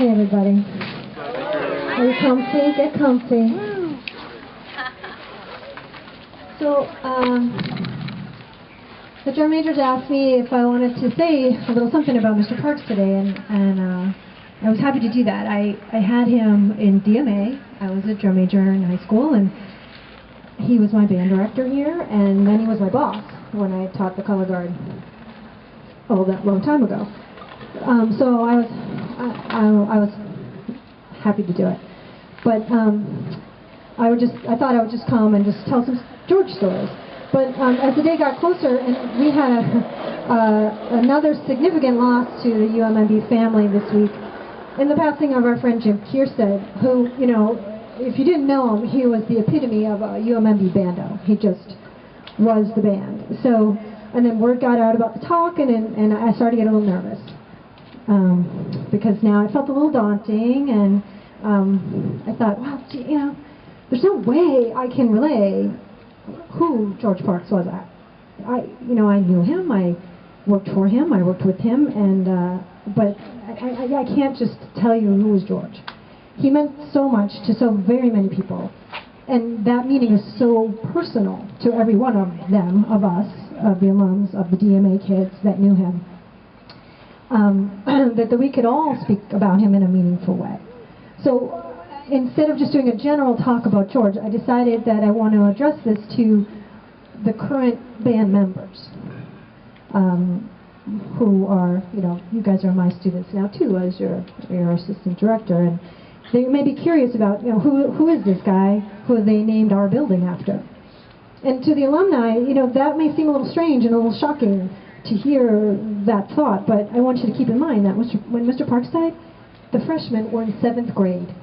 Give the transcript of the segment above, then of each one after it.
Hey everybody. Are you comfy? Get comfy. So, the drum majors asked me if I wanted to say a little something about Mr. Parks today, and I was happy to do that. I had him in DMA. I was a drum major in high school, and he was my band director here, and then he was my boss when I taught the color guard that long time ago. So I was happy to do it, but I thought I would just come and just tell some George stories. But as the day got closer, and we had another significant loss to the UMMB family this week, in the passing of our friend Jim Kierstead, who, you know, if you didn't know him, he was the epitome of a UMMB bando. He just was the band. So, and then word got out about the talk, and I started to get a little nervous. Because now it felt a little daunting, and I thought, well, gee, you know, there's no way I can relay who George Parks was. I knew him, I worked for him, I worked with him, and but I can't just tell you who was George. He meant so much to so very many people, and that meaning is so personal to every one of them, of us, of the alums, of the DMA kids that knew him. That we could all speak about him in a meaningful way. So instead of just doing a general talk about George, I decided that I want to address this to the current band members, who are, you know, you guys are my students now too, as your assistant director, and they may be curious about, you know, who is this guy who they named our building after. And to the alumni, you know, that may seem a little strange and a little shocking to hear that thought, but I want you to keep in mind that when Mr. Parks died, the freshmen were in 7th grade.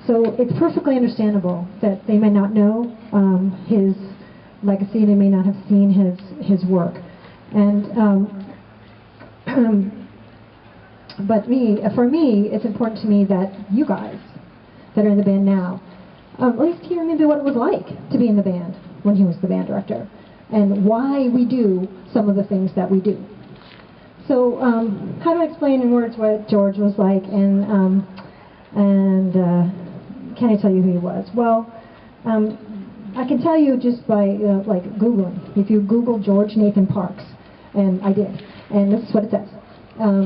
So it's perfectly understandable that they may not know his legacy, they may not have seen his work. And but for me, it's important to me that you guys that are in the band now, at least hear maybe what it was like to be in the band when he was the band director, and why we do some of the things that we do. So, how do I explain in words what George was like, and can I tell you who he was? Well, I can tell you just by like Googling. If you Google George Nathan Parks, and I did, and this is what it says.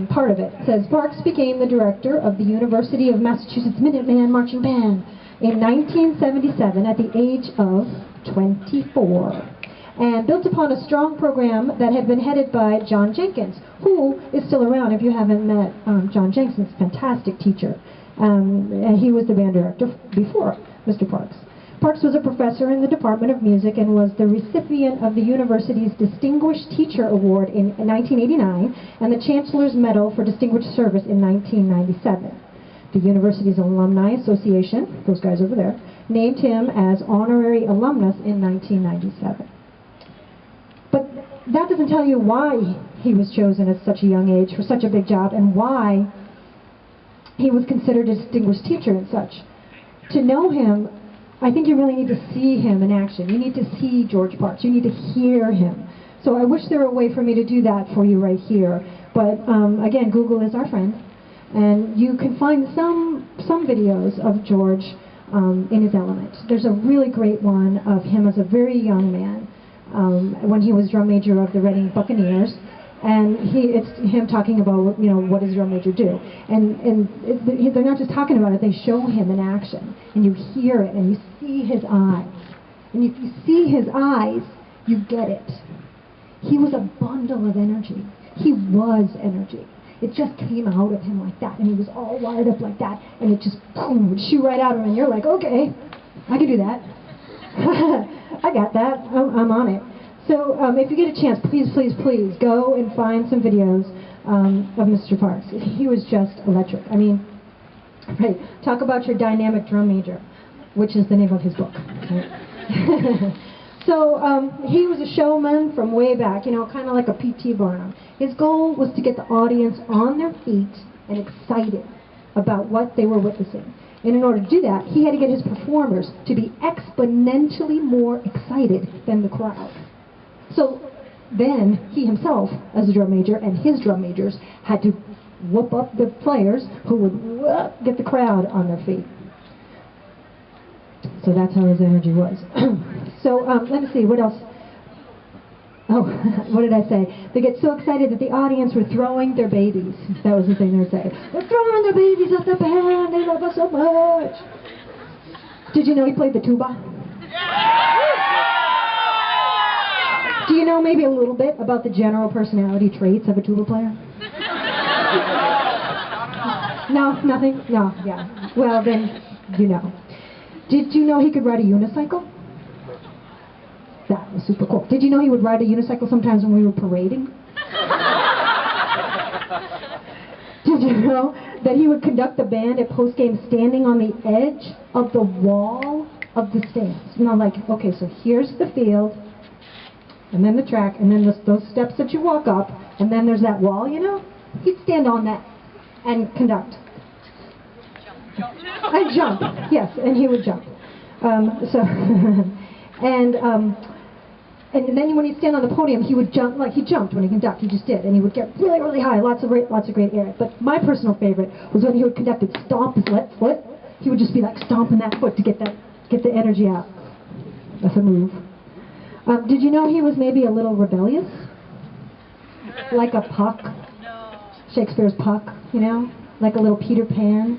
Part of it says, Parks became the director of the University of Massachusetts Minuteman Marching Band in 1977 at the age of 24. And built upon a strong program that had been headed by John Jenkins, who is still around. If you haven't met John Jenkins, fantastic teacher. And he was the band director before Mr. Parks. Parks was a professor in the Department of Music and was the recipient of the university's Distinguished Teacher Award in 1989 and the Chancellor's Medal for Distinguished Service in 1997. The university's Alumni Association, those guys over there, named him as honorary alumnus in 1997. But that doesn't tell you why he was chosen at such a young age for such a big job, and why he was considered a distinguished teacher and such. To know him, I think you really need to see him in action. You need to see George Parks. You need to hear him. So I wish there were a way for me to do that for you right here. But again, Google is our friend, and you can find some videos of George in his element. There's a really great one of him as a very young man. When he was drum major of the Reading Buccaneers, and it's him talking about, you know, what does drum major do, and they're not just talking about it, they show him in action, and you hear it, and you see his eyes, and if you see his eyes, you get it. He was a bundle of energy. He was energy. It just came out of him like that, and he was all wired up like that, and it just, boom, would shoot right out of him, and you're like, okay, I can do that. I got that. I'm on it. So if you get a chance, please, please, please go and find some videos of Mr. Parks. He was just electric. I mean, right, talk about your dynamic drum major, which is the name of his book. Right? So he was a showman from way back, you know, kind of like a P.T. Barnum. His goal was to get the audience on their feet and excited about what they were witnessing. And in order to do that, he had to get his performers to be exponentially more excited than the crowd. So then he himself, as a drum major, and his drum majors had to whoop up the players who would get the crowd on their feet. So that's how his energy was. So let me see, what else? Oh, what did I say? They get so excited that the audience were throwing their babies. That was the thing they would say. They're throwing their babies at the band. They love us so much. Did you know he played the tuba? Do you know maybe a little bit about the general personality traits of a tuba player? No, nothing? No, yeah. Well, then, you know. Did you know he could ride a unicycle? That was super cool. Did you know he would ride a unicycle sometimes when we were parading? Did you know that he would conduct the band at post-game standing on the edge of the wall of the stands? You know, like, okay, so here's the field, and then the track, and then those steps that you walk up, and then there's that wall, you know? He'd stand on that and conduct. And jump, yes, and he would jump. And then when he'd stand on the podium, he would jump, like he jumped when he conducted, he just did, and he would get really, really high, lots of great air. But my personal favorite was when he would conduct and stomp his left foot. He would just be like stomping that foot to get the energy out. That's a move. Did you know he was maybe a little rebellious? Like a Puck? Shakespeare's Puck, you know? Like a little Peter Pan.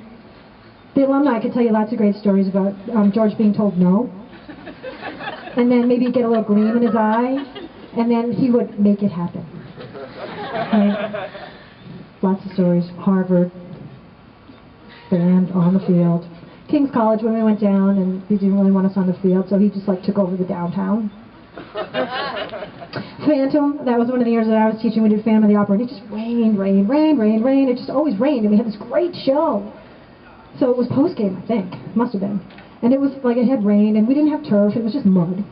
The Alumni could tell you lots of great stories about George being told no. And then maybe he'd get a little gleam in his eye, and then he would make it happen. Right? Lots of stories. Harvard, band on the field. King's College when we went down, and they didn't really want us on the field, so he just like took over the downtown. Phantom, that was one of the years that I was teaching. We did Phantom of the Opera, and it just rained. It just always rained, and we had this great show. So it was post-game, I think. Must have been. And it was like it had rained, and we didn't have turf. It was just mud.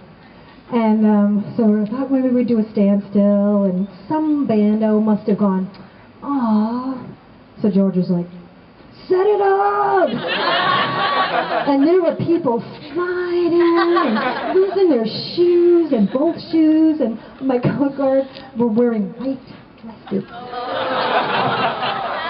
And so we thought maybe we'd do a standstill, and some bando must have gone, "Aw." So George was like, "Set it up!" And there were people sliding and losing their shoes, and both shoes, and my coat guard were wearing white dresses.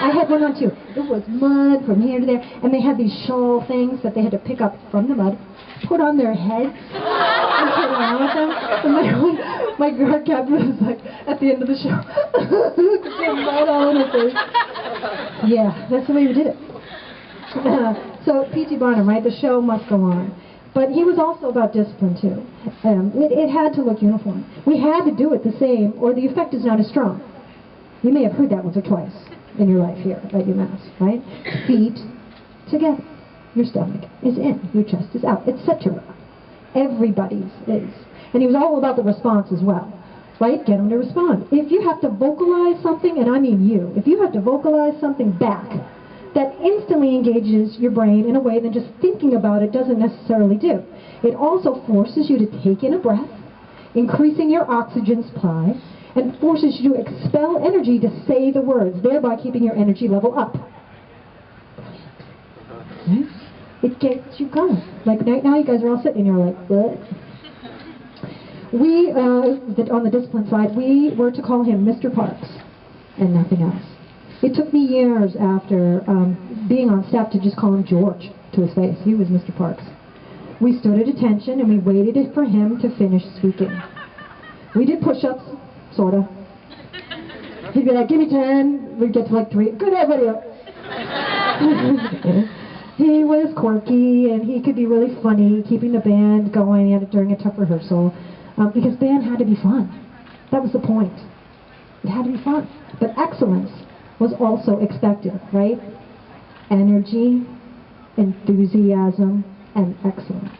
I had one on too. It was mud from here to there, and they had these shawl things that they had to pick up from the mud, put on their heads, and sit around with them. And my guard captain was like, at the end of the show, mud all in her face. Yeah, that's the way we did it. So P.T. Barnum, right? The show must go on. But he was also about discipline too. It had to look uniform. We had to do it the same, or the effect is not as strong. You may have heard that once or twice in your life here at UMass, right? Feet together. Your stomach is in. Your chest is out, etc. Everybody's is. And he was all about the response as well, right? Get them to respond. If you have to vocalize something, and I mean you, if you have to vocalize something back, that instantly engages your brain in a way that just thinking about it doesn't necessarily do. It also forces you to take in a breath, increasing your oxygen supply, and forces you to expel energy to say the words, thereby keeping your energy level up. Right? It gets you going. Like right now you guys are all sitting and you're like, what? We, on the discipline side, we were to call him Mr. Parks and nothing else. It took me years after being on staff to just call him George to his face. He was Mr. Parks. We stood at attention and we waited for him to finish speaking. We did push-ups, sort of. He'd be like, give me 10. We'd get to like 3. Good, everybody up. He was quirky and he could be really funny, keeping the band going. He had it during a tough rehearsal. Because band had to be fun. That was the point. It had to be fun. But excellence was also expected, right? Energy, enthusiasm, and excellence.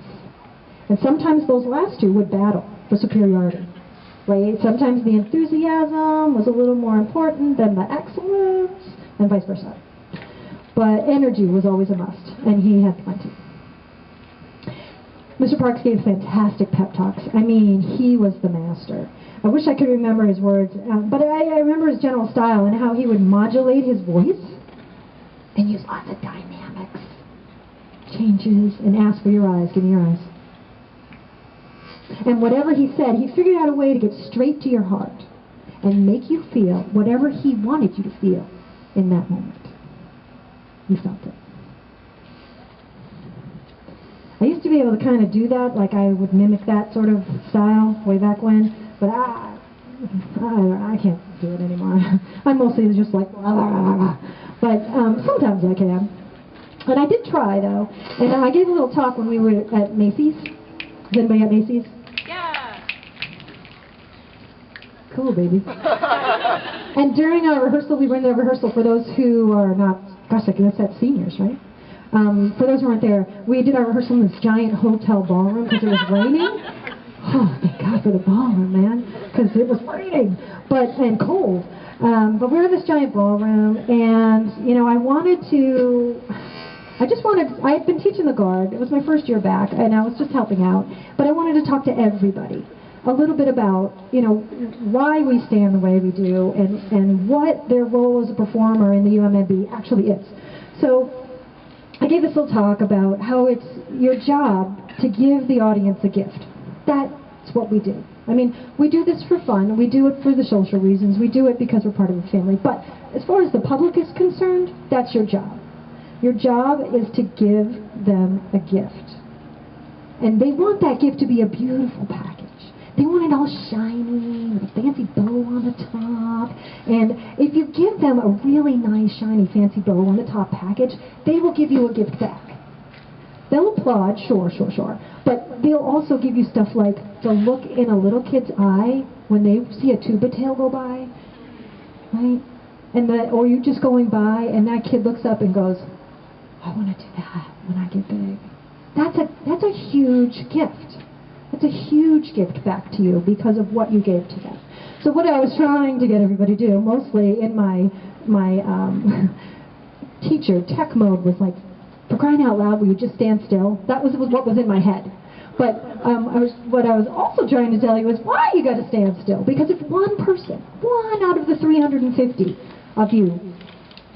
And sometimes those last two would battle for superiority, right? Sometimes the enthusiasm was a little more important than the excellence, and vice versa. But energy was always a must, and he had plenty. Mr. Parks gave fantastic pep talks. I mean, he was the master. I wish I could remember his words, but I remember his general style and how he would modulate his voice and use lots of dynamics, changes, and ask for your eyes. Give me your eyes. And whatever he said, he figured out a way to get straight to your heart and make you feel whatever he wanted you to feel in that moment. You felt it. I used to be able to kind of do that, like I would mimic that sort of style way back when, but I can't do it anymore. I'm mostly just like, blah, blah, blah, blah. But sometimes I can. And I did try, though. And I gave a little talk when we were at Macy's. Is anybody at Macy's? Yeah. Cool, baby. And during our rehearsal, we were in the rehearsal for those who are not, gosh, I guess that's seniors, right? For those who weren't there, we did our rehearsal in this giant hotel ballroom because it was raining. Oh, thank God for the ballroom, man, because it was raining, and cold. But we were in this giant ballroom, and, you know, I had been teaching the Guard. It was my first year back, and I was just helping out. But I wanted to talk to everybody a little bit about, you know, why we stand the way we do, and what their role as a performer in the UMB actually is. So I gave this little talk about how it's your job to give the audience a gift. That's what we do. I mean, we do this for fun. We do it for the social reasons. We do it because we're part of a family. But as far as the public is concerned, that's your job. Your job is to give them a gift. And they want that gift to be a beautiful package. They want it all shiny, with a fancy bow on the top. And if you give them a really nice, shiny, fancy bow on the top package, they will give you a gift back. They'll applaud, sure. But they'll also give you stuff like the look in a little kid's eye when they see a tuba tail go by, right? Or you're just going by and that kid looks up and goes, I want to do that when I get big. That's a huge gift. That's a huge gift back to you because of what you gave to them. So what I was trying to get everybody to do, mostly in my teacher tech mode, was like, for crying out loud, will you just stand still? That was what was in my head. But what I was also trying to tell you is why you got to stand still. Because if one person, one out of the 350 of you,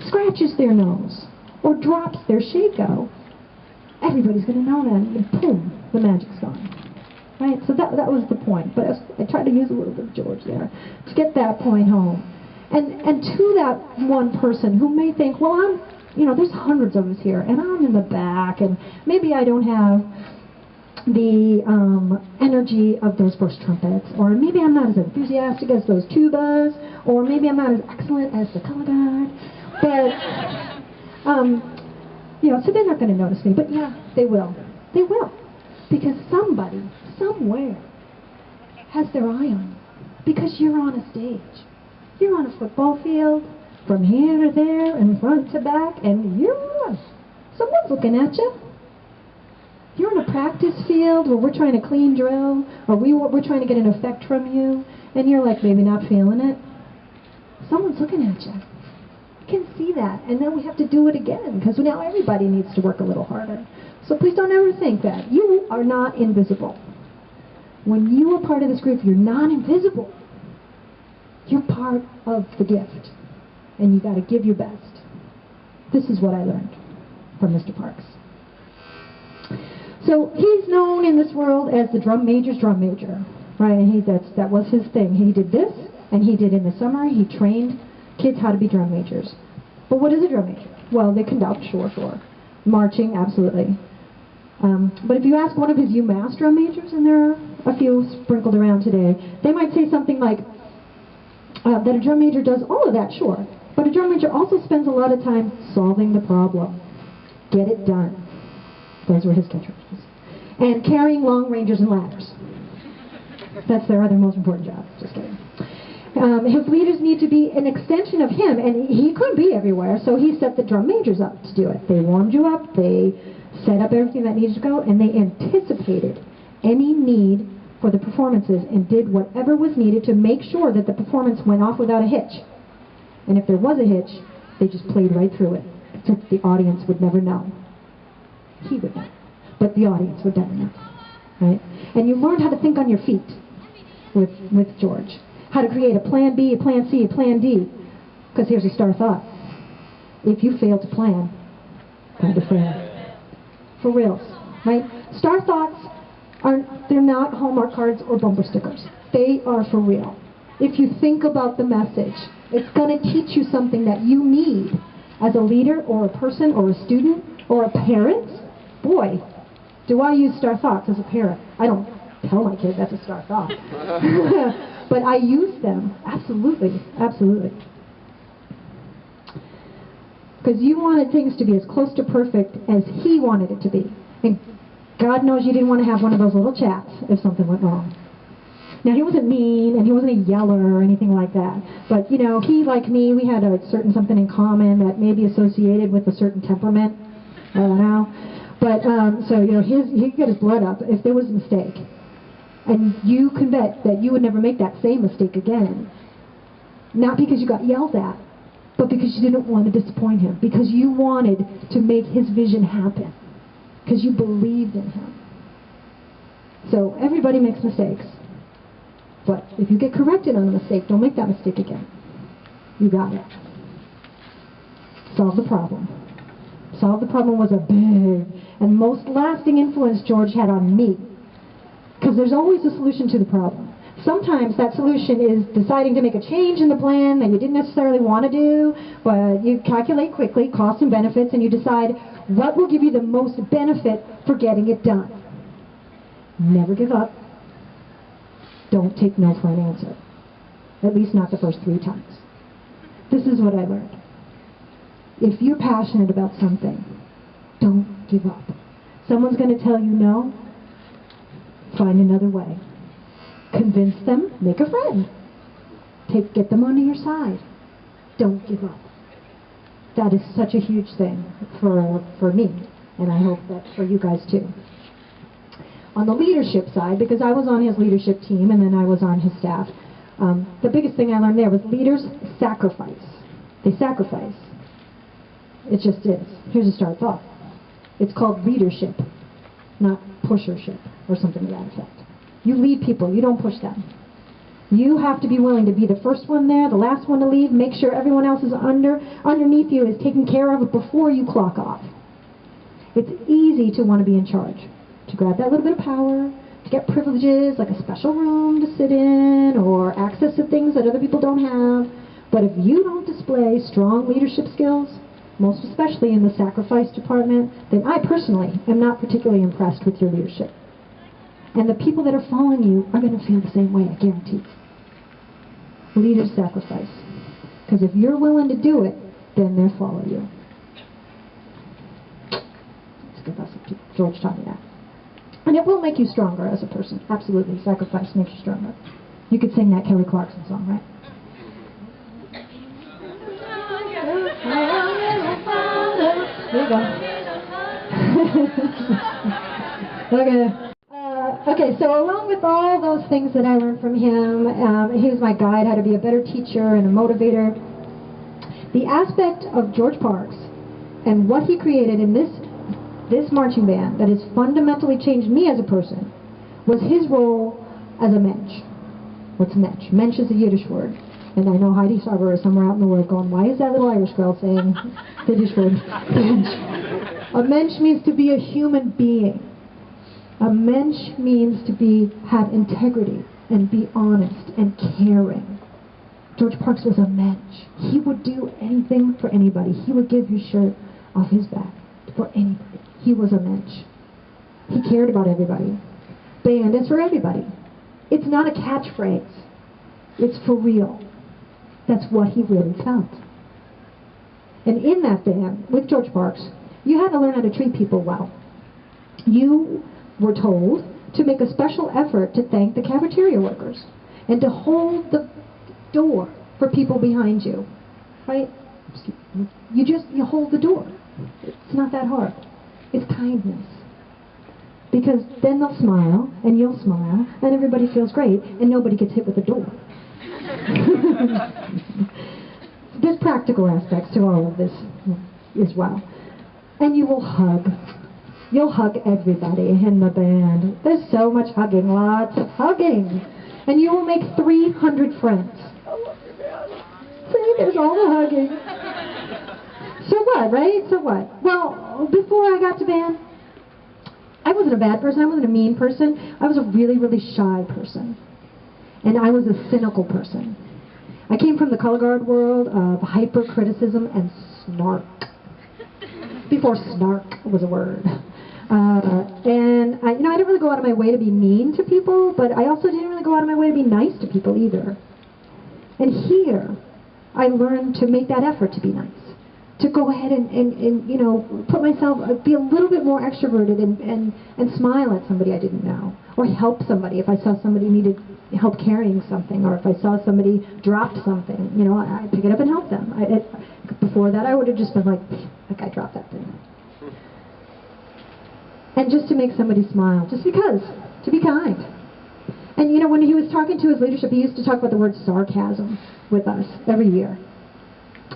scratches their nose or drops their Shako, everybody's going to know that, and boom, the magic's gone. Right? So that was the point. But I tried to use a little bit of George there to get that point home. And to that one person who may think, well, there's hundreds of us here, and I'm in the back, and maybe I don't have the energy of those first trumpets, or maybe I'm not as enthusiastic as those tubas, or maybe I'm not as excellent as the color guard. But, so they're not going to notice me. But yeah, they will. They will. Because somebody, somewhere, has their eye on you. Because you're on a stage. You're on a football field, from here to there, and front to back, and someone's looking at you. You're in a practice field where we're trying to clean drill, or we're trying to get an effect from you, and you're like maybe not feeling it. Someone's looking at you. You can see that, and then we have to do it again, because now everybody needs to work a little harder. So please don't ever think that. You are not invisible. When you are part of this group, you're not invisible. You're part of the gift. And you got to give your best. This is what I learned from Mr. Parks. So he's known in this world as the drum major's drum major, right? And that was his thing. He did this, and he did in the summer. He trained kids how to be drum majors. But what is a drum major? Well, they conduct, sure. Marching, absolutely. But if you ask one of his UMass drum majors, and there are a few sprinkled around today, they might say something like that a drum major does all of that, sure. But a drum major also spends a lot of time solving the problem. Get it done. Those were his catchphrases. And carrying long rangers and ladders. That's their other most important job. Just kidding. His leaders need to be an extension of him, and he couldn't be everywhere, so he set the drum majors up to do it. They warmed you up, they set up everything that needed to go, and they anticipated any need for the performances and did whatever was needed to make sure that the performance went off without a hitch. And if there was a hitch, they just played right through it, except the audience would never know. He would know, but the audience would never know, right? And you learned how to think on your feet with George. How to create a plan B, a plan C, a plan D. Because here's a star thought. If you fail to plan, kind of fail. For reals, right? Star thoughts they're not Hallmark cards or bumper stickers. They are for real. if you think about the message. It's going to teach you something that you need as a leader or a person or a student or a parent. Boy, do I use star thoughts as a parent. I don't tell my kids that's a star thought. But I use them. Absolutely. Absolutely. Because you wanted things to be as close to perfect as he wanted it to be. And God knows you didn't want to have one of those little chats if something went wrong. Now, he wasn't mean, and he wasn't a yeller or anything like that. But, you know, he, like me, we had a certain something in common that may be associated with a certain temperament. I don't know. But, so, you know, he could get his blood up if there was a mistake. And you can bet that you would never make that same mistake again. Not because you got yelled at, but because you didn't want to disappoint him. Because you wanted to make his vision happen. Because you believed in him. So, everybody makes mistakes. But if you get corrected on a mistake, don't make that mistake again. You got it. Solve the problem. Solve the problem was a big and most lasting influence George had on me. Because there's always a solution to the problem. Sometimes that solution is deciding to make a change in the plan that you didn't necessarily want to do, but you calculate quickly costs and benefits, and you decide what will give you the most benefit for getting it done. Never give up. Don't take no for an answer. At least not the first 3 times. This is what I learned. If you're passionate about something, don't give up. Someone's going to tell you no, find another way. Convince them, make a friend. Get them onto your side. Don't give up. That is such a huge thing for me, and I hope that for you guys too. On the leadership side, because I was on his leadership team and then I was on his staff, the biggest thing I learned there was leaders sacrifice. They sacrifice. It just is. Here's a start thought. It's called leadership, not pushership or something to that effect. You lead people. You don't push them. You have to be willing to be the first one there, the last one to leave, make sure everyone else is underneath you is taken care of before you clock off. It's easy to want to be in charge. To grab that little bit of power, to get privileges like a special room to sit in or access to things that other people don't have. But if you don't display strong leadership skills, most especially in the sacrifice department, then I personally am not particularly impressed with your leadership. And the people that are following you are going to feel the same way, I guarantee. Leaders sacrifice. Because if you're willing to do it, then they'll follow you. It's a good lesson. George taught me that. And it will make you stronger as a person. Absolutely. Sacrifice makes you stronger. You could sing that Kelly Clarkson song, right? There you go. Okay, so along with all those things that I learned from him, he was my guide, how to be a better teacher and a motivator. The aspect of George Parks and what he created in this marching band that has fundamentally changed me as a person was his role as a mensch. What's mensch? Mensch is a Yiddish word. And I know Heidi Sarber is somewhere out in the world going, why is that little Irish girl saying the Yiddish word? Mensch. A mensch means to be a human being. A mensch means to have integrity and be honest and caring. George Parks was a mensch. He would do anything for anybody. He would give his shirt off his back for anybody. He was a mensch. He cared about everybody. Band is for everybody. It's not a catchphrase. It's for real. That's what he really felt. And in that band, with George Parks, you had to learn how to treat people well. You were told to make a special effort to thank the cafeteria workers and to hold the door for people behind you. Right? You hold the door. It's not that hard. It's kindness. Because then they'll smile, and you'll smile, and everybody feels great, and nobody gets hit with a door. There's practical aspects to all of this as well. And you will hug. You'll hug everybody in the band. There's so much hugging, lots of hugging. And you will make 300 friends. See, there's all the hugging. So what, right? So what? Well, before I got to band, I wasn't a bad person. I wasn't a mean person. I was a really, really shy person. And I was a cynical person. I came from the color guard world of hypercriticism and snark. Before snark was a word. And I didn't really go out of my way to be mean to people, but I also didn't really go out of my way to be nice to people either. And here, I learned to make that effort to be nice. To go ahead and put myself, be a little bit more extroverted and smile at somebody I didn't know. Or help somebody if I saw somebody needed help carrying something, or if I saw somebody dropped something, I'd pick it up and help them. Before that, I would have just been like I dropped that thing. And just to make somebody smile, just because, to be kind. And when he was talking to his leadership, he used to talk about the word sarcasm with us every year.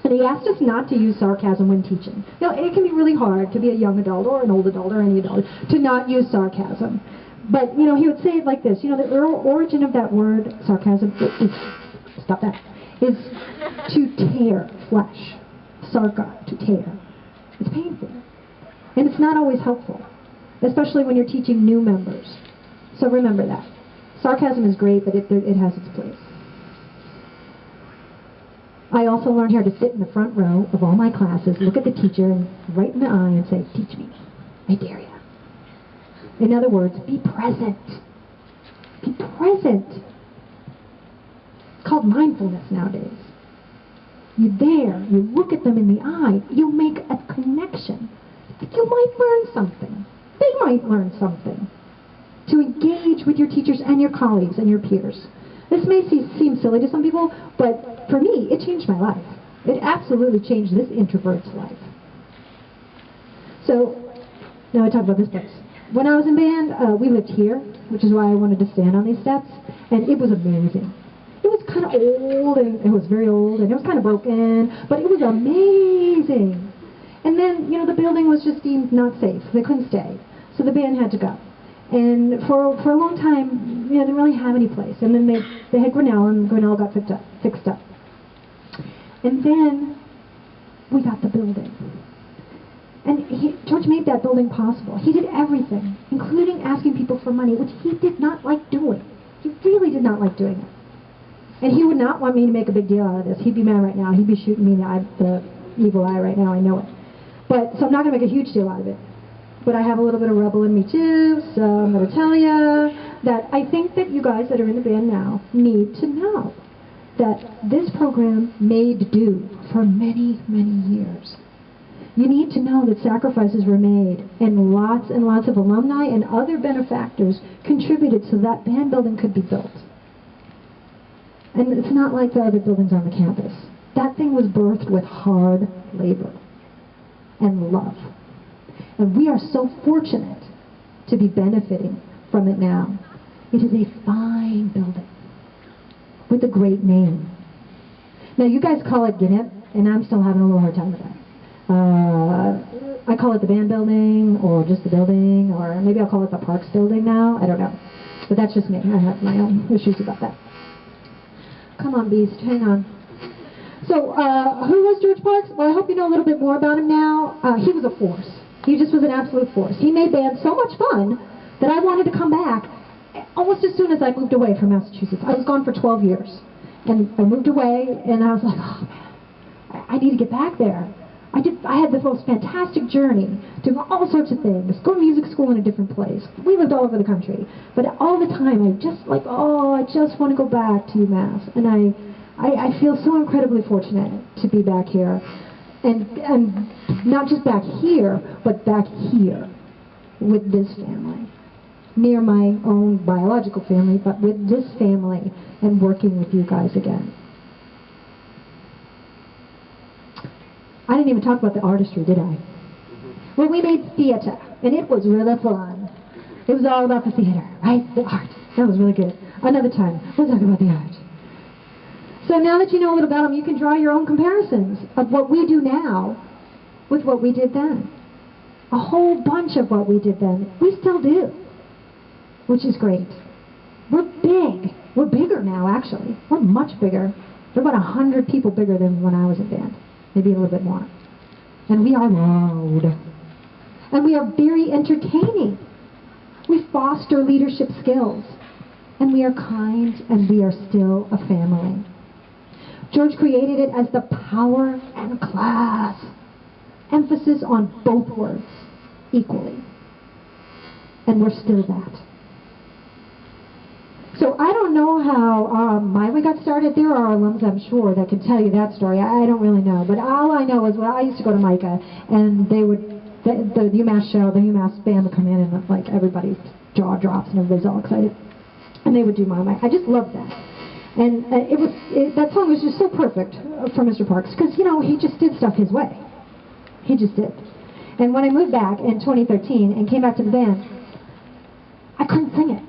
And he asked us not to use sarcasm when teaching. It can be really hard to be a young adult or an old adult or any adult to not use sarcasm. But, he would say it like this. The origin of that word, sarcasm, is to tear flesh. Sarka, to tear. It's painful. And it's not always helpful, especially when you're teaching new members. So remember that. Sarcasm is great, but it has its place. I also learned how to sit in the front row of all my classes, look at the teacher, and right in the eye and say, teach me. I dare you. In other words, be present. Be present. It's called mindfulness nowadays. You're there. You look at them in the eye. You make a connection. You might learn something. They might learn something. To engage with your teachers and your colleagues and your peers. This may seem silly to some people, but for me, it changed my life. It absolutely changed this introvert's life. So, now I talk about this place. When I was in band, we lived here, which is why I wanted to stand on these steps, and it was amazing. It was kind of old, and it was very old, and it was kind of broken, but it was amazing. And then, the building was just deemed not safe. They couldn't stay, so the band had to go. And for a long time, they didn't really have any place. And then they had Grinnell, and Grinnell got fixed up. And then we got the building. And George made that building possible. He did everything, including asking people for money, which he did not like doing. He really did not like doing it. And he would not want me to make a big deal out of this. He'd be mad right now. He'd be shooting me in the evil eye right now. I know it. So I'm not going to make a huge deal out of it. But I have a little bit of rebel in me too, so I'm going to tell you that I think that you guys that are in the band now need to know that this program made do for many, many years. You need to know that sacrifices were made, and lots of alumni and other benefactors contributed so that band building could be built. And it's not like the other buildings on the campus. That thing was birthed with hard labor and love. And we are so fortunate to be benefiting from it now. It is a fine building with a great name. Now, you guys call it GNP, and I'm still having a little hard time with that. I call it the band building, or just the building, or maybe I'll call it the Parks building now. I don't know. But that's just me. I have my own issues about that. Come on, Beast. Hang on. So, who was George Parks? Well, I hope you know a little bit more about him now. He was a force. He just was an absolute force. He made band so much fun that I wanted to come back almost as soon as I moved away from Massachusetts. I was gone for 12 years. And I moved away, and I was like, oh, man, I need to get back there. I had this most fantastic journey, doing all sorts of things, go to music school in a different place. We lived all over the country. But all the time, I just like, I just want to go back to UMass. And I feel so incredibly fortunate to be back here. And not just back here, but back here with this family. Near my own biological family, but with this family and working with you guys again. I didn't even talk about the artistry, did I? Well, we made theater, and it was really fun. It was all about the theater, right? The art. That was really good. Another time, we'll talk about the art. So now that you know a little about them, you can draw your own comparisons of what we do now with what we did then. A whole bunch of what we did then, we still do, which is great. We're big. We're bigger now, actually. We're much bigger. We're about 100 people bigger than when I was in band. Maybe a little bit more. And we are loud. And we are very entertaining. We foster leadership skills. and we are kind, and we are still a family. George created it as the power and class. Emphasis on both words equally. And we're still that. So I don't know how my way got started. There are alums, I'm sure, that can tell you that story. I don't really know. But all I know is, well, I used to go to Micah, and they would, the UMass show, the UMass band would come in, and like everybody's jaw drops and everybody's all excited. And they would do my way. I just loved that. And that song was just so perfect for Mr. Parks, because, you know, he just did stuff his way. He just did. And when I moved back in 2013 and came back to the band, I couldn't sing it.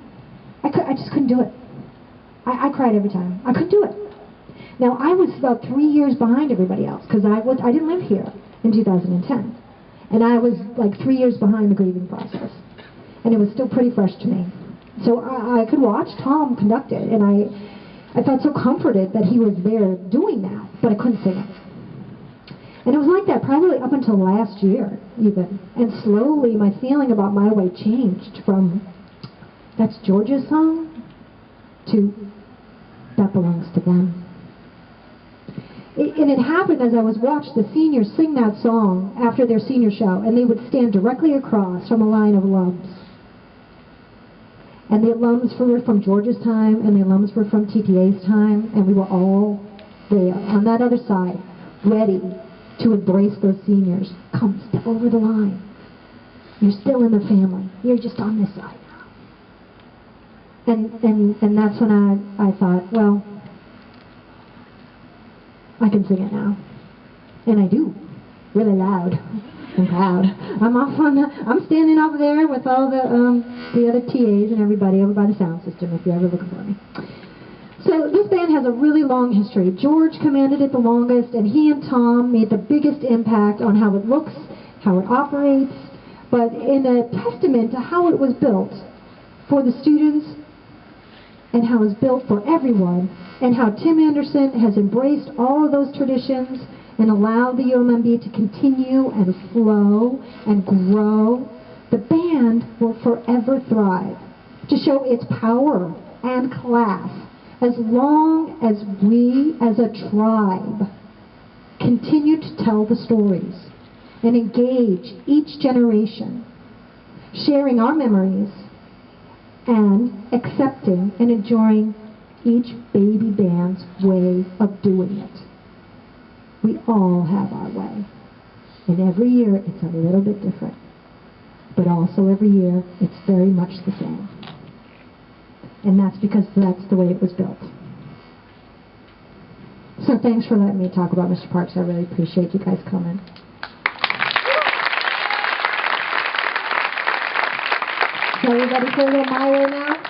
I just couldn't do it. I cried every time. I couldn't do it. Now, I was about 3 years behind everybody else, because I didn't live here in 2010. And I was like 3 years behind the grieving process. And it was still pretty fresh to me. So I could watch Tom conduct it, and I felt so comforted that he was there doing that, but I couldn't sing it. And it was like that probably up until last year, even. And slowly my feeling about my way changed from, that's George's song, to, that belongs to them. And it happened as I was watching the seniors sing that song after their senior show, and they would stand directly across from a line of alums. And the alums were from George's time, and the alums were from TTA's time, and we were all there on that other side, ready to embrace those seniors. Come, step over the line. You're still in the family. You're just on this side now. And that's when I thought, well, I can sing it now. And I do, really loud. I'm proud. I'm standing up there with all the other TAs and everybody over by the sound system, if you're ever looking for me. So this band has a really long history. George commanded it the longest, and he and Tom made the biggest impact on how it looks, how it operates, but in a testament to how it was built for the students and how it was built for everyone, and how Tim Anderson has embraced all of those traditions and allowed the UMMB to continue and flow and grow. The band will forever thrive to show its power and class as long as we as a tribe continue to tell the stories and engage each generation, sharing our memories and accepting and enjoying each baby band's way of doing it. We all have our way. And every year it's a little bit different. But also every year it's very much the same. And that's because that's the way it was built. So thanks for letting me talk about Mr. Parks. I really appreciate you guys coming. So are you ready for a little My Way now?